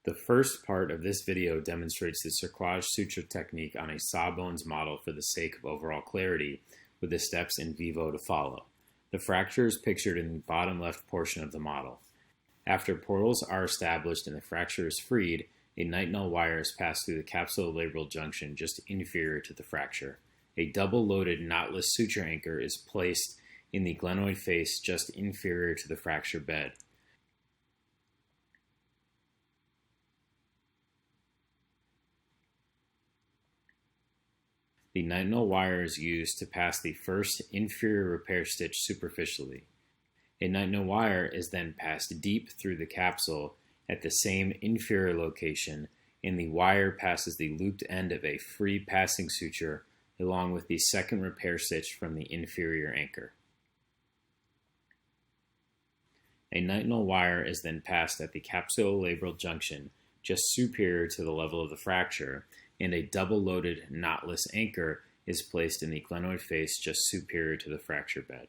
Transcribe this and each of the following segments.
The first part of this video demonstrates the cerclage suture technique on a sawbones model for the sake of overall clarity, with the steps in vivo to follow. The fracture is pictured in the bottom left portion of the model. After portals are established and the fracture is freed, a Nitinol wire is passed through the capsulolabral junction just inferior to the fracture. A double-loaded knotless suture anchor is placed in the glenoid face just inferior to the fracture bed. The Nitinol wire is used to pass the first inferior repair stitch superficially. A Nitinol wire is then passed deep through the capsule at the same inferior location, and the wire passes the looped end of a free passing suture along with the second repair stitch from the inferior anchor. A Nitinol wire is then passed at the capsulolabral junction just superior to the level of the fracture, and a double-loaded knotless anchor is placed in the glenoid face just superior to the fracture bed.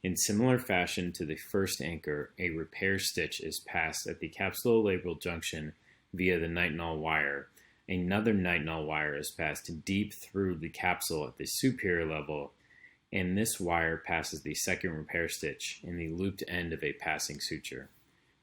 In similar fashion to the first anchor, a repair stitch is passed at the capsulolabral junction via the Nitinol wire. Another Nitinol wire is passed deep through the capsule at the superior level, and this wire passes the second repair stitch in the looped end of a passing suture.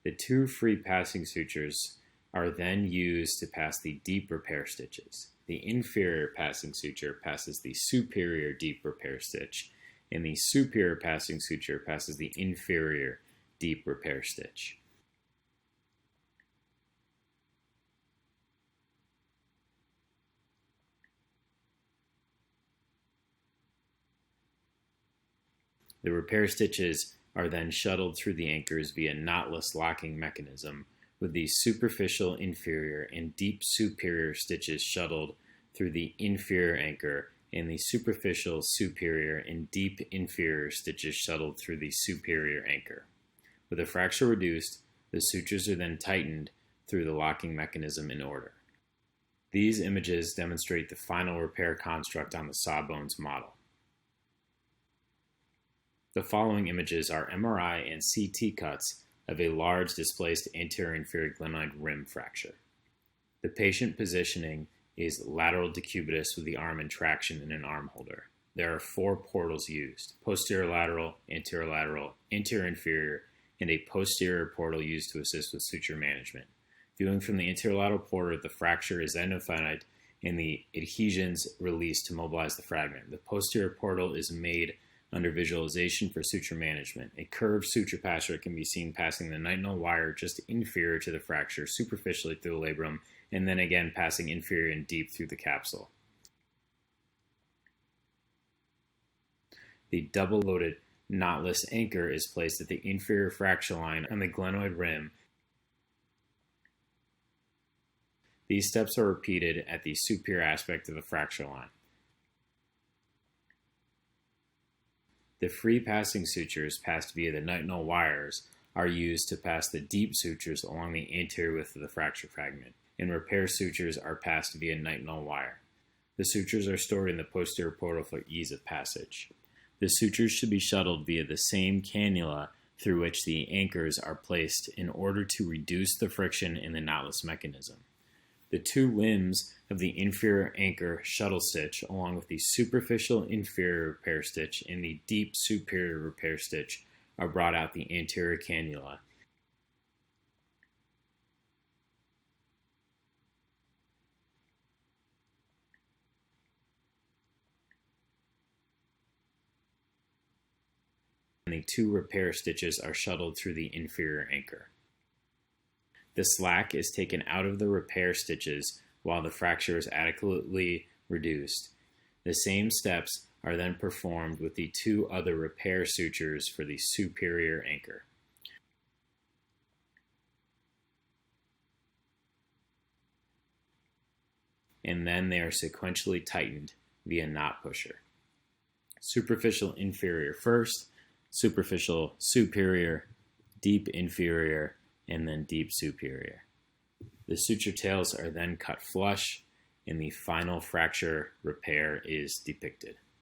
The two free passing sutures are then used to pass the deep repair stitches. The inferior passing suture passes the superior deep repair stitch, and the superior passing suture passes the inferior deep repair stitch. The repair stitches are then shuttled through the anchors via knotless locking mechanism, with the superficial inferior and deep superior stitches shuttled through the inferior anchor and the superficial superior and deep inferior stitches shuttled through the superior anchor. With the fracture reduced, the sutures are then tightened through the locking mechanism in order. These images demonstrate the final repair construct on the sawbones model. The following images are MRI and CT cuts of a large displaced anterior-inferior glenoid rim fracture. The patient positioning is lateral decubitus with the arm in traction in an arm holder. There are 4 portals used: posterior lateral, anterior inferior, and a posterior portal used to assist with suture management. Viewing from the anterior lateral portal, the fracture is identified and the adhesions released to mobilize the fragment. The posterior portal is made under visualization for suture management. A curved suture passer can be seen passing the Nitinol wire just inferior to the fracture superficially through the labrum, and then again passing inferior and deep through the capsule. The double-loaded knotless anchor is placed at the inferior fracture line on the glenoid rim. These steps are repeated at the superior aspect of the fracture line. The free passing sutures passed via the Nitinol wires are used to pass the deep sutures along the anterior width of the fracture fragment, and repair sutures are passed via Nitinol wire. The sutures are stored in the posterior portal for ease of passage. The sutures should be shuttled via the same cannula through which the anchors are placed in order to reduce the friction in the knotless mechanism. The 2 limbs of the inferior anchor shuttle stitch, along with the superficial inferior repair stitch and the deep superior repair stitch, are brought out the anterior cannula. And the 2 repair stitches are shuttled through the inferior anchor. The slack is taken out of the repair stitches while the fracture is adequately reduced. The same steps are then performed with the 2 other repair sutures for the superior anchor. And then they are sequentially tightened via knot pusher. Superficial inferior first, superficial superior, deep inferior, and then deep superior. The suture tails are then cut flush, and the final fracture repair is depicted.